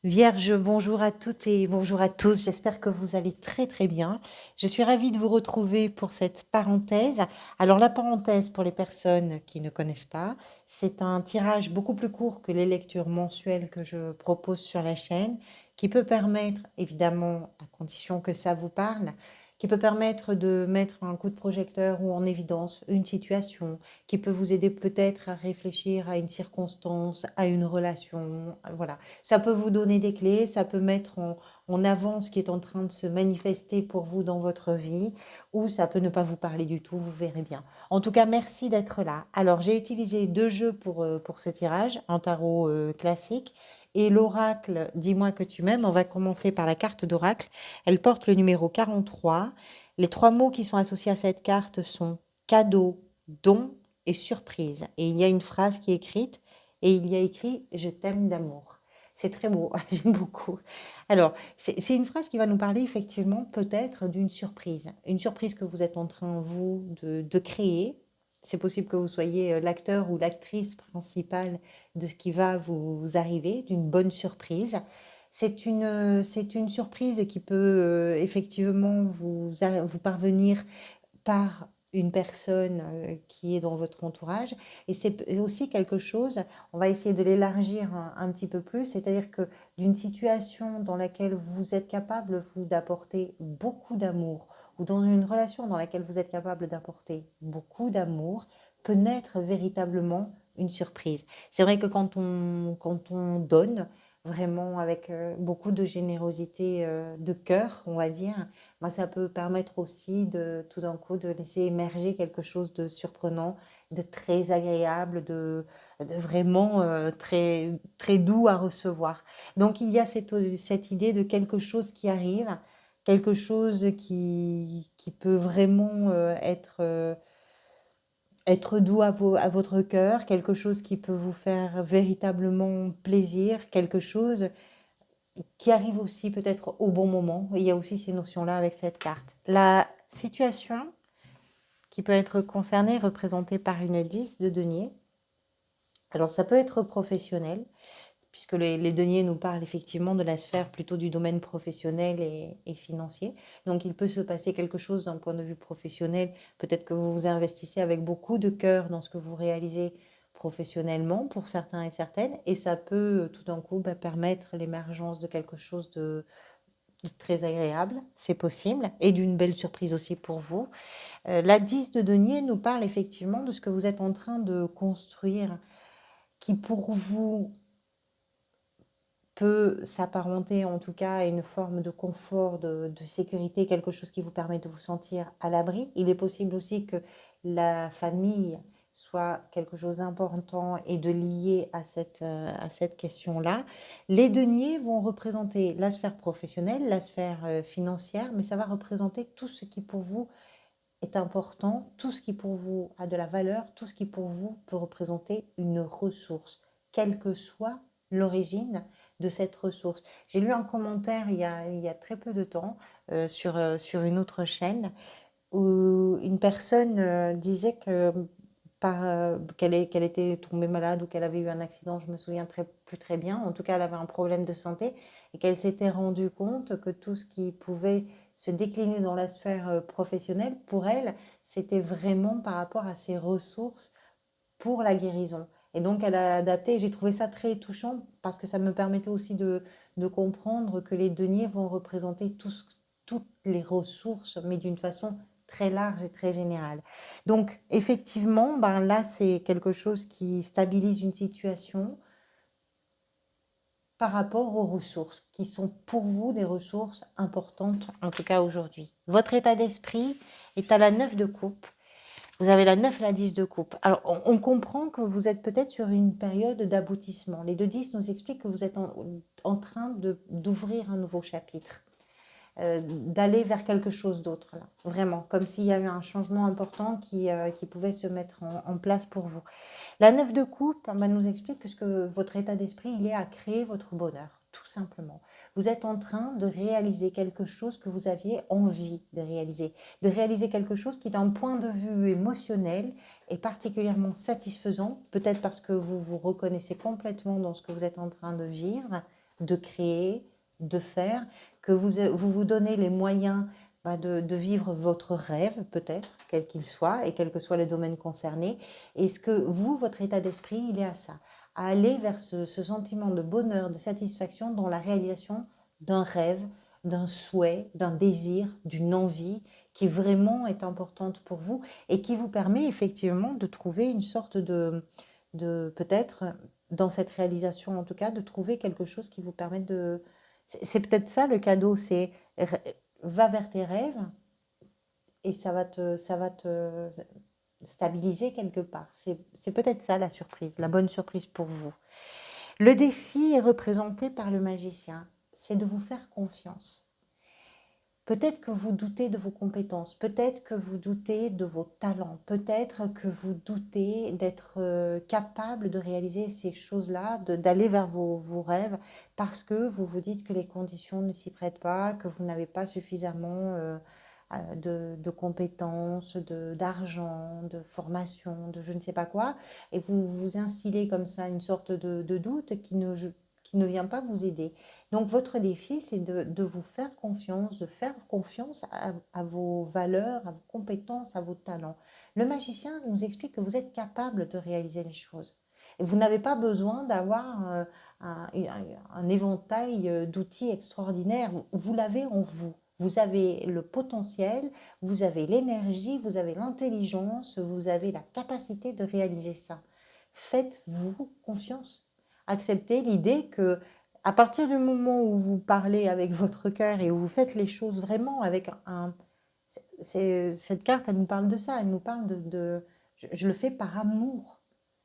Vierge, bonjour à toutes et bonjour à tous. J'espère que vous allez très très bien. Je suis ravie de vous retrouver pour cette parenthèse. Alors la parenthèse, pour les personnes qui ne connaissent pas, c'est un tirage beaucoup plus court que les lectures mensuelles que je propose sur la chaîne, qui peut permettre, évidemment, à condition que ça vous parle, qui peut permettre de mettre un coup de projecteur ou en évidence une situation, qui peut vous aider peut-être à réfléchir à une circonstance, à une relation, voilà. Ça peut vous donner des clés, ça peut mettre en avant ce qui est en train de se manifester pour vous dans votre vie, ou ça peut ne pas vous parler du tout, vous verrez bien. En tout cas, merci d'être là. Alors, j'ai utilisé deux jeux pour ce tirage, un tarot classique et l'oracle Dis-moi que tu m'aimes. On va commencer par la carte d'oracle. Elle porte le numéro 43. Les trois mots qui sont associés à cette carte sont cadeau, don et surprise. Et il y a une phrase qui est écrite et il y a écrit Je t'aime d'amour. C'est très beau, j'aime beaucoup. Alors, c'est une phrase qui va nous parler effectivement peut-être d'une surprise. Une surprise que vous êtes en train, vous, de créer. C'est possible que vous soyez l'acteur ou l'actrice principale de ce qui va vous arriver, d'une bonne surprise. C'est une surprise qui peut effectivement vous parvenir par une personne qui est dans votre entourage. Et c'est aussi quelque chose, on va essayer de l'élargir un petit peu plus, c'est-à-dire que d'une situation dans laquelle vous êtes capable, vous, d'apporter beaucoup d'amour, ou dans une relation dans laquelle vous êtes capable d'apporter beaucoup d'amour, peut naître véritablement une surprise. C'est vrai que quand on donne, vraiment avec beaucoup de générosité de cœur, on va dire, moi, ça peut permettre aussi de tout d'un coup de laisser émerger quelque chose de surprenant, de très agréable, de vraiment très, très doux à recevoir. Donc, il y a cette idée de quelque chose qui arrive, quelque chose qui peut vraiment être doux à votre cœur, quelque chose qui peut vous faire véritablement plaisir, quelque chose qui arrive aussi peut-être au bon moment. Il y a aussi ces notions-là avec cette carte. La situation qui peut être concernée, représentée par une 10 de denier. Alors ça peut être professionnel, puisque les deniers nous parlent effectivement de la sphère plutôt du domaine professionnel et financier. Donc il peut se passer quelque chose d'un point de vue professionnel. Peut-être que vous vous investissez avec beaucoup de cœur dans ce que vous réalisez professionnellement pour certains et certaines, et ça peut tout d'un coup permettre l'émergence de quelque chose de très agréable, c'est possible, et d'une belle surprise aussi pour vous. La 10 de denier nous parle effectivement de ce que vous êtes en train de construire, qui pour vous peut s'apparenter en tout cas à une forme de confort, de sécurité, quelque chose qui vous permet de vous sentir à l'abri. Il est possible aussi que la famille soit quelque chose d'important et de lié à cette question-là. Les deniers vont représenter la sphère professionnelle, la sphère financière, mais ça va représenter tout ce qui pour vous est important, tout ce qui pour vous a de la valeur, tout ce qui pour vous peut représenter une ressource, quelle que soit l'origine de cette ressource. J'ai lu un commentaire il y a très peu de temps sur une autre chaîne où une personne disait que qu'elle était tombée malade ou qu'elle avait eu un accident, je me souviens plus très bien. En tout cas, elle avait un problème de santé et qu'elle s'était rendue compte que tout ce qui pouvait se décliner dans la sphère professionnelle, pour elle, c'était vraiment par rapport à ses ressources pour la guérison. Et donc, elle a adapté. Et j'ai trouvé ça très touchant parce que ça me permettait aussi de comprendre que les deniers vont représenter toutes les ressources, mais d'une façon très large et très générale. Donc, effectivement, ben là, c'est quelque chose qui stabilise une situation par rapport aux ressources, qui sont pour vous des ressources importantes, en tout cas aujourd'hui. Votre état d'esprit est à la 9 de coupe. Vous avez la 9 et la 10 de coupe. Alors, on comprend que vous êtes peut-être sur une période d'aboutissement. Les deux 10 nous expliquent que vous êtes en train d'ouvrir un nouveau chapitre, d'aller vers quelque chose d'autre, là. Vraiment, comme s'il y avait un changement important qui pouvait se mettre en place pour vous. La 9 de coupe nous explique que votre état d'esprit, il est à créer votre bonheur, tout simplement. Vous êtes en train de réaliser quelque chose que vous aviez envie de réaliser quelque chose qui, d'un point de vue émotionnel, est particulièrement satisfaisant, peut-être parce que vous vous reconnaissez complètement dans ce que vous êtes en train de vivre, de créer, de faire, que vous donnez les moyens de vivre votre rêve, peut-être, quel qu'il soit, et quel que soit le domaine concerné. Est-ce que vous, votre état d'esprit, il est à ça, à aller vers ce sentiment de bonheur, de satisfaction dans la réalisation d'un rêve, d'un souhait, d'un désir, d'une envie qui vraiment est importante pour vous et qui vous permet effectivement de trouver une sorte de peut-être, dans cette réalisation en tout cas, de trouver quelque chose qui vous permet de... C'est peut-être ça le cadeau, c'est va vers tes rêves et ça va te stabiliser quelque part. C'est peut-être ça la surprise, la bonne surprise pour vous. Le défi est représenté par le magicien, c'est de vous faire confiance. Peut-être que vous doutez de vos compétences, peut-être que vous doutez de vos talents, peut-être que vous doutez d'être capable de réaliser ces choses-là, d'aller vers vos rêves, parce que vous vous dites que les conditions ne s'y prêtent pas, que vous n'avez pas suffisamment de compétences, d'argent, de formation, de je ne sais pas quoi, et vous vous instillez comme ça une sorte de doute qui ne vient pas vous aider. Donc votre défi, c'est de vous faire confiance, de faire confiance à vos valeurs, à vos compétences, à vos talents. Le magicien nous explique que vous êtes capable de réaliser les choses. Et vous n'avez pas besoin d'avoir un éventail d'outils extraordinaires. Vous l'avez en vous. Vous avez le potentiel, vous avez l'énergie, vous avez l'intelligence, vous avez la capacité de réaliser ça. Faites-vous confiance. Acceptez l'idée que à partir du moment où vous parlez avec votre cœur et où vous faites les choses vraiment avec cette carte, elle nous parle de ça, elle nous parle je le fais par amour.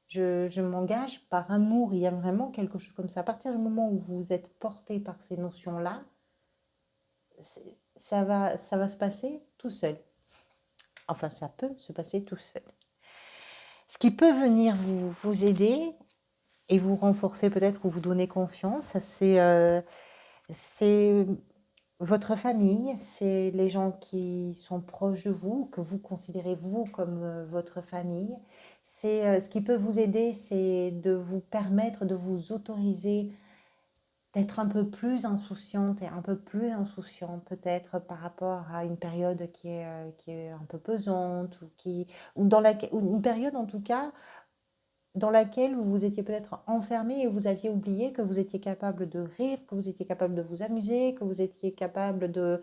Je m'engage par amour. Il y a vraiment quelque chose comme ça. À partir du moment où vous êtes porté par ces notions-là, ça va se passer tout seul. Enfin, ça peut se passer tout seul. Ce qui peut venir vous aider et vous renforcer peut-être ou vous donner confiance, c'est votre famille, c'est les gens qui sont proches de vous, que vous considérez vous comme votre famille. Ce qui peut vous aider, c'est de vous permettre, de vous autoriser d'être un peu plus insouciante et un peu plus insouciant peut-être par rapport à une période qui est un peu pesante ou une période en tout cas dans laquelle vous vous étiez peut-être enfermé et vous aviez oublié que vous étiez capable de rire, que vous étiez capable de vous amuser, que vous étiez capable de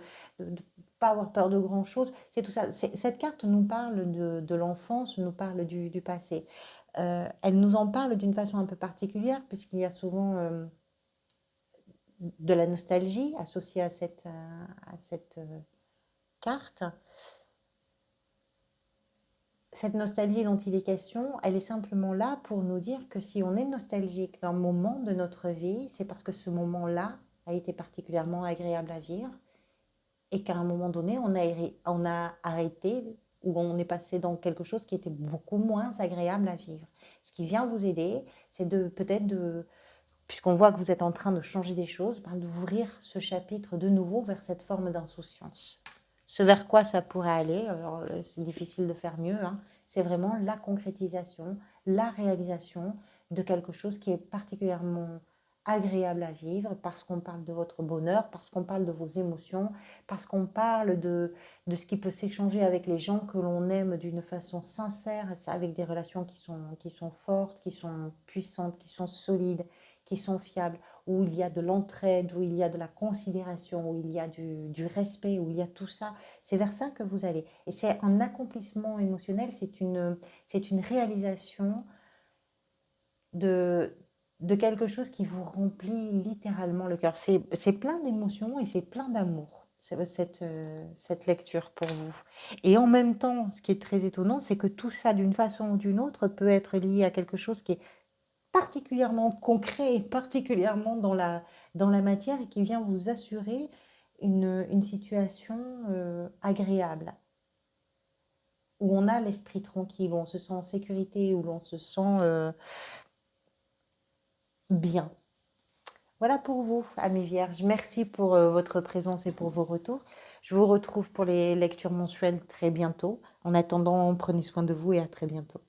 pas avoir peur de grand-chose. C'est tout ça. Cette carte nous parle de l'enfance, nous parle du passé. Elle nous en parle d'une façon un peu particulière puisqu'il y a souvent de la nostalgie associée à cette carte. Cette nostalgie dont il est question, elle est simplement là pour nous dire que si on est nostalgique d'un moment de notre vie, c'est parce que ce moment-là a été particulièrement agréable à vivre et qu'à un moment donné, on a arrêté ou on est passé dans quelque chose qui était beaucoup moins agréable à vivre. Ce qui vient vous aider, c'est puisqu'on voit que vous êtes en train de changer des choses, d'ouvrir ce chapitre de nouveau vers cette forme d'insouciance. Ce vers quoi ça pourrait aller, alors c'est difficile de faire mieux, hein, c'est vraiment la concrétisation, la réalisation de quelque chose qui est particulièrement agréable à vivre parce qu'on parle de votre bonheur, parce qu'on parle de vos émotions, parce qu'on parle de ce qui peut s'échanger avec les gens que l'on aime d'une façon sincère, avec des relations qui sont fortes, qui sont puissantes, qui sont solides, qui sont fiables, où il y a de l'entraide, où il y a de la considération, où il y a du respect, où il y a tout ça. C'est vers ça que vous allez. Et c'est un accomplissement émotionnel, c'est une réalisation de, de quelque chose qui vous remplit littéralement le cœur. C'est plein d'émotions et c'est plein d'amour, cette lecture pour vous. Et en même temps, ce qui est très étonnant, c'est que tout ça, d'une façon ou d'une autre, peut être lié à quelque chose qui est particulièrement concret et particulièrement dans la matière et qui vient vous assurer une situation agréable, où on a l'esprit tranquille, où on se sent en sécurité, où l'on se sent bien. Voilà pour vous, amis vierges. Merci pour votre présence et pour vos retours. Je vous retrouve pour les lectures mensuelles très bientôt. En attendant, prenez soin de vous et à très bientôt.